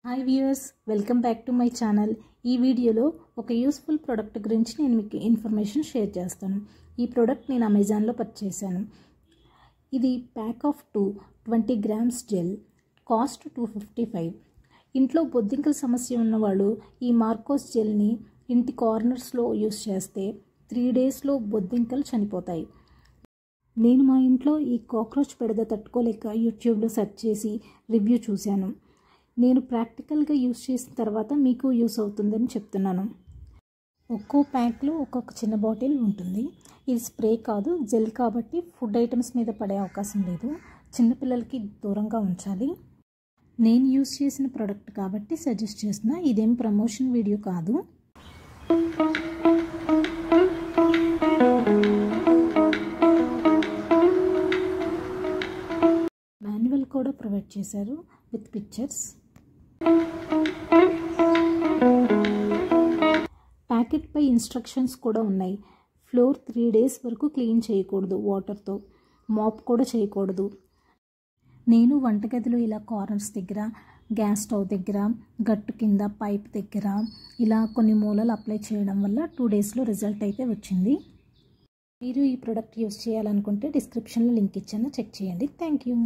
Hi viewers, welcome back to my channel. ఈ వీడియోలో ఒక యూస్ఫుల్ ప్రోడక్ట్ గురించి నేను మీకు ఇన్ఫర్మేషన్ షేర్ చేస్తాను. ఈ ప్రోడక్ట్ నేను అమెజాన్లో పర్చేస్ చేశాను. ఇది pack of 20 grams gel, cost $255. ఇంట్లో బొద్దింకల సమస్య ఉన్నవాళ్ళు ఈ మార్కోస్ జెల్ని ఇంటి కార్నర్స్లో యూస్ చేస్తే 3 డేస్లో బొద్దింకలు చనిపోతాయి. నేను మా ఇంట్లో ఈ కాక్రోచ్ బెడద తట్టుకోలేక యూట్యూబ్లో సెర్చ్ చేసి రివ్యూ చూశాను. నేను ప్రాక్టికల్గా యూస్ చేసిన తర్వాత మీకు యూస్ అవుతుందని చెప్తున్నాను. ఒక్కో ప్యాక్లో ఒక్కొక్క చిన్న బాటిల్ ఉంటుంది. ఇది స్ప్రే కాదు, జెల్ కాబట్టి ఫుడ్ ఐటమ్స్ మీద పడే అవకాశం లేదు. చిన్నపిల్లలకి దూరంగా ఉంచాలి. నేను యూస్ చేసిన ప్రోడక్ట్ కాబట్టి సజెస్ట్ చేస్తున్నా. ఇదేం ప్రమోషన్ వీడియో కాదు. మాన్యువల్ కూడా ప్రొవైడ్ చేశారు విత్ పిక్చర్స్. ప్యాకెట్ పై ఇన్స్ట్రక్షన్స్ కూడా ఉన్నాయి. ఫ్లోర్ 3 డేస్ వరకు క్లీన్ చేయకూడదు, వాటర్తో మాప్ కూడా చేయకూడదు. నేను వంటగదిలో ఇలా కార్నర్స్ దగ్గర, గ్యాస్ స్టవ్ దగ్గర, గట్టు కింద, పైప్ దగ్గర ఇలా కొన్ని మూలలు అప్లై చేయడం వల్ల 2 డేస్లో రిజల్ట్ అయితే వచ్చింది. మీరు ఈ ప్రోడక్ట్ యూస్ చేయాలనుకుంటే డిస్క్రిప్షన్లో లింక్ ఇచ్చాను, చెక్ చేయండి. Thank you.